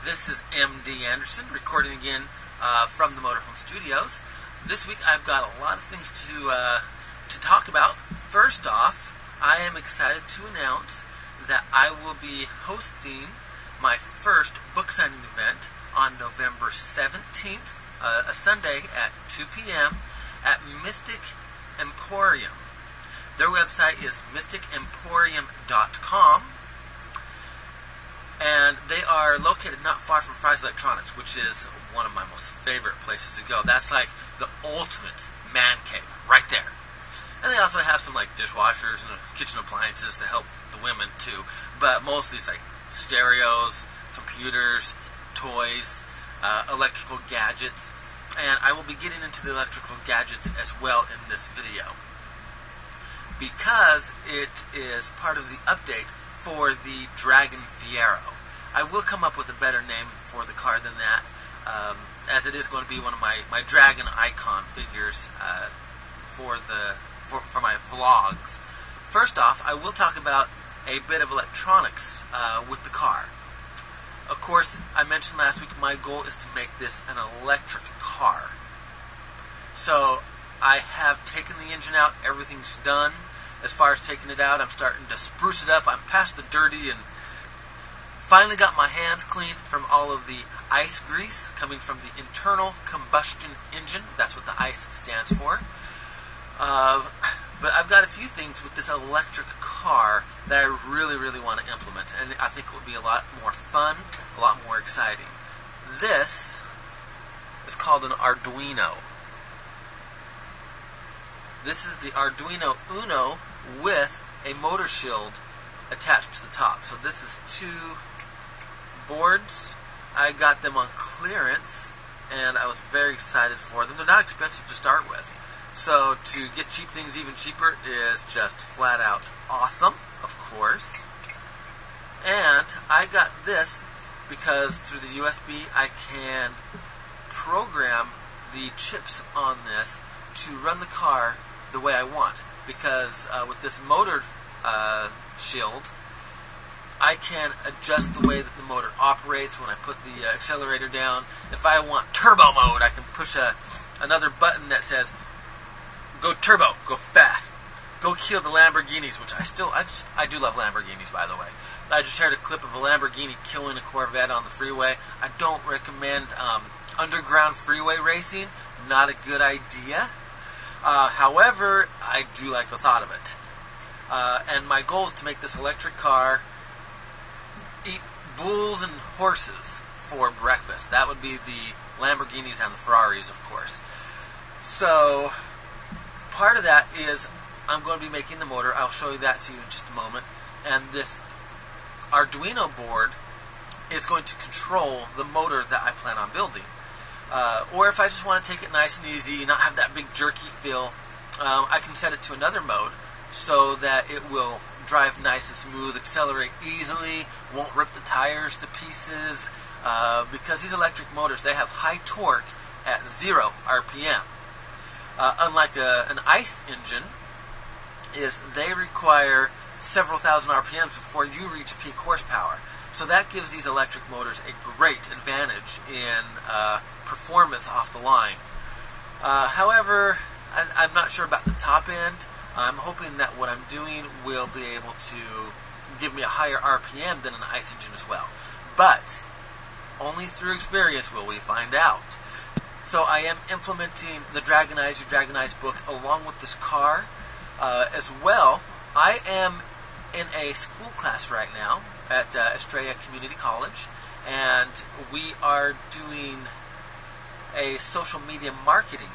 This is MD Anderson recording again from the Motorhome Studios. This week I've got a lot of things to talk about. First off, I am excited to announce that I will be hosting my first book signing event on November 17th, a Sunday at 2 p.m. at Mystical Mporium. Their website is mysticalmporium.com. And they are located not far from Fry's Electronics, which is one of my most favorite places to go. That's like the ultimate man cave, right there. And they also have some like dishwashers and kitchen appliances to help the women too. But mostly it's like stereos, computers, toys, electrical gadgets. And I will be getting into the electrical gadgets as well in this video, because it is part of the update for the Dragon Fiero. I will come up with a better name for the car than that, as it is going to be one of my Dragon icon figures for my vlogs. First off, I will talk about a bit of electronics with the car. Of course, I mentioned last week my goal is to make this an electric car. So I have taken the engine out, everything's done. As far as taking it out, I'm starting to spruce it up. I'm past the dirty and finally got my hands clean from all of the ice grease coming from the internal combustion engine. That's what the ICE stands for. But I've got a few things with this electric car that I really want to implement, and I think it will be a lot more fun, a lot more exciting. This is called an Ardiuno. This is the Ardiuno Uno with a motor shield attached to the top. So this is two boards. I got them on clearance, and I was very excited for them. They're not expensive to start with. So to get cheap things even cheaper is just flat out awesome, of course. And I got this because through the USB I can program the chips on this to run the car the way I want, because with this motor shield, I can adjust the way that the motor operates when I put the accelerator down. If I want turbo mode, I can push another button that says go turbo, go fast, go kill the Lamborghinis, which I do love Lamborghinis, by the way. I just heard a clip of a Lamborghini killing a Corvette on the freeway. I don't recommend underground freeway racing. Not a good idea. However, I do like the thought of it. And my goal is to make this electric car eat bulls and horses for breakfast. That would be the Lamborghinis and the Ferraris, of course. So, part of that is I'm going to be making the motor. I'll show you that to you in just a moment. And this Arduino board is going to control the motor that I plan on building. Or if I just want to take it nice and easy, not have that big jerky feel, I can set it to another mode so that it will drive nice and smooth, accelerate easily, won't rip the tires to pieces, because these electric motors, they have high torque at 0 RPM. Unlike an ICE engine, they require several thousand RPMs before you reach peak horsepower. So that gives these electric motors a great advantage in performance off the line. However, I'm not sure about the top end. I'm hoping that what I'm doing will be able to give me a higher RPM than an ICE engine as well. But only through experience will we find out. So I am implementing the Dragonize Your Dragonize book along with this car as well. I am in a school class right now at Estrella Community College, and we are doing a social media marketing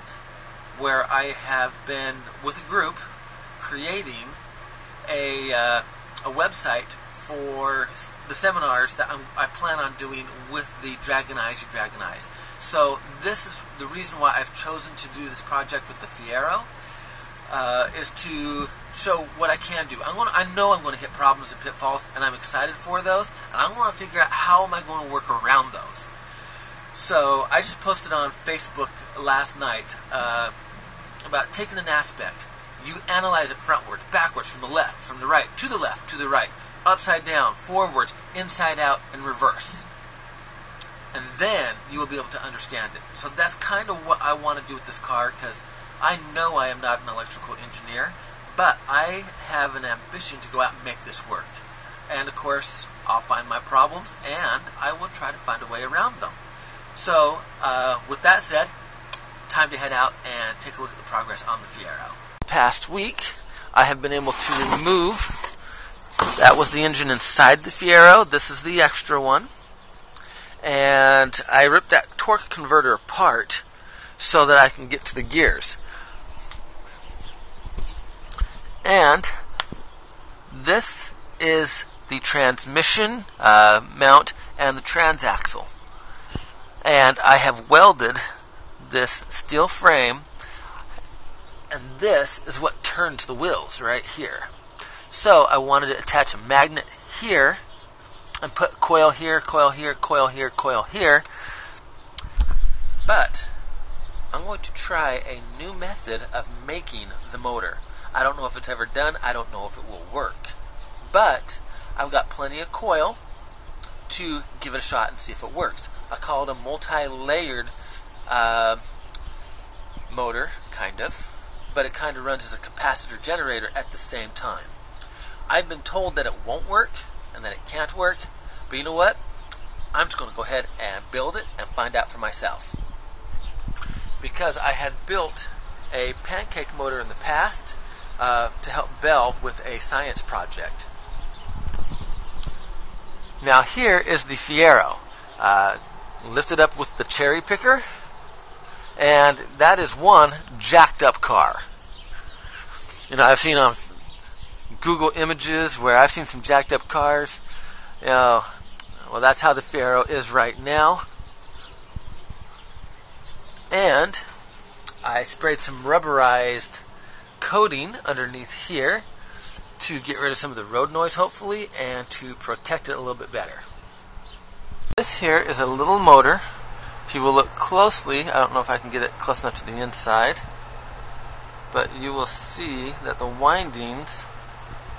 where I have been with a group creating a website for the seminars that I plan on doing with the Dragonize Your Dragonize. So this is the reason why I've chosen to do this project with the Fiero, is to show what I can do. I know I'm going to hit problems and pitfalls, and I'm excited for those, and I want to figure out how am I going to work around those. So I just posted on Facebook last night about taking an aspect. You analyze it frontwards, backwards, from the left, from the right, to the left, to the right, upside down, forwards, inside out, and reverse. and then you will be able to understand it. So that's kind of what I want to do with this car, because I know I am not an electrical engineer, but I have an ambition to go out and make this work. And of course, I'll find my problems, and I will try to find a way around them. So, with that said, time to head out and take a look at the progress on the Fiero. Past week, I have been able to remove, that was the engine inside the Fiero, this is the extra one, and I ripped that torque converter apart so that I can get to the gears. And this is the transmission mount and the transaxle. And I have welded this steel frame, and this is what turns the wheels right here. So I wanted to attach a magnet here and put coil here, coil here, coil here, coil here. But I'm going to try a new method of making the motor. I don't know if it's ever done. I don't know if it will work. But I've got plenty of coil to give it a shot and see if it works. I call it a multi-layered motor, kind of. But it kind of runs as a capacitor generator at the same time. I've been told that it won't work and that it can't work. But you know what? I'm just going to go ahead and build it and find out for myself. Because I had built a pancake motor in the past to help Belle with a science project. Now here is the Fiero, lifted up with the cherry picker, and that is one jacked up car. You know, I've seen on Google Images where I've seen some jacked up cars. You know, well, that's how the Fiero is right now. And I sprayed some rubberized coating underneath here to get rid of some of the road noise, hopefully, and to protect it a little bit better. This here is a little motor. If you will look closely, I don't know if I can get it close enough to the inside, but you will see that the windings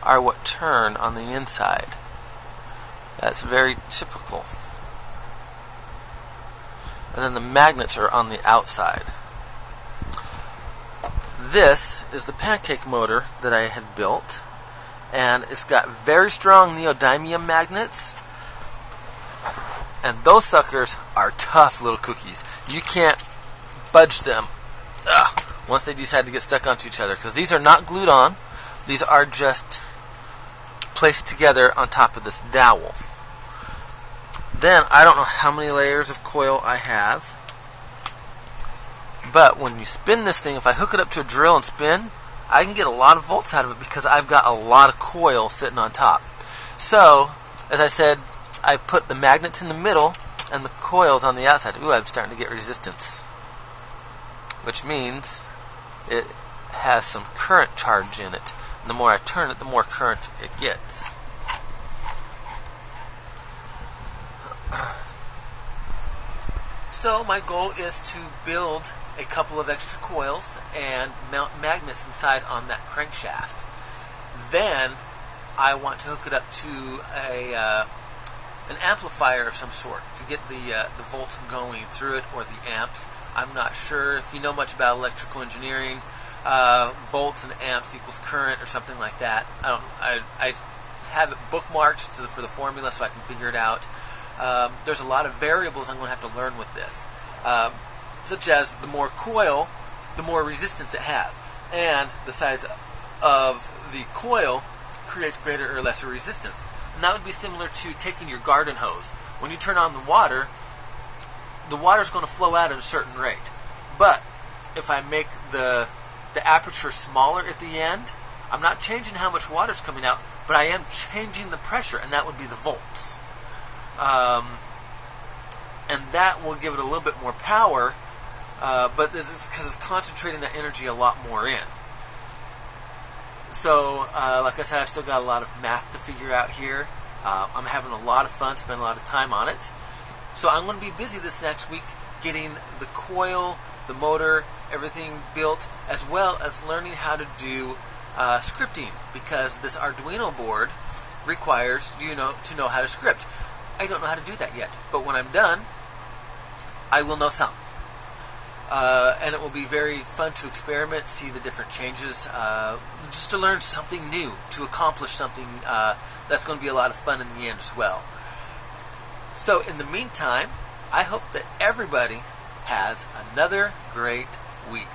are what turn on the inside. That's very typical. And then the magnets are on the outside. This is the pancake motor that I had built, and it's got very strong neodymium magnets, and those suckers are tough little cookies. You can't budge them once they decide to get stuck onto each other, because these are not glued on. These are just placed together on top of this dowel. Then, I don't know how many layers of coil I have, but when you spin this thing, if I hook it up to a drill and spin, I can get a lot of volts out of it because I've got a lot of coil sitting on top. So, as I said, I put the magnets in the middle and the coils on the outside. Ooh, I'm starting to get resistance, which means it has some current charge in it. And the more I turn it, the more current it gets. So my goal is to build a couple of extra coils and mount magnets inside on that crankshaft. Then I want to hook it up to an amplifier of some sort to get the volts going through it, or the amps. I'm not sure if you know much about electrical engineering. Volts and amps equals current or something like that. I have it bookmarked for the formula so I can figure it out. There's a lot of variables I'm going to have to learn with this, such as the more coil, the more resistance it has, and the size of the coil creates greater or lesser resistance. And that would be similar to taking your garden hose. When you turn on the water is going to flow out at a certain rate. But if I make the aperture smaller at the end, I'm not changing how much water is coming out, but I am changing the pressure, and that would be the volts. And that will give it a little bit more power, but it's because it's concentrating that energy a lot more in. So, like I said, I've still got a lot of math to figure out here. I'm having a lot of fun, spending a lot of time on it. So I'm going to be busy this next week getting the coil, the motor, everything built, as well as learning how to do scripting, because this Arduino board requires you to know how to script. I don't know how to do that yet, but when I'm done, I will know some. And it will be very fun to experiment, see the different changes, just to learn something new, to accomplish something that's going to be a lot of fun in the end as well. So in the meantime, I hope that everybody has another great week.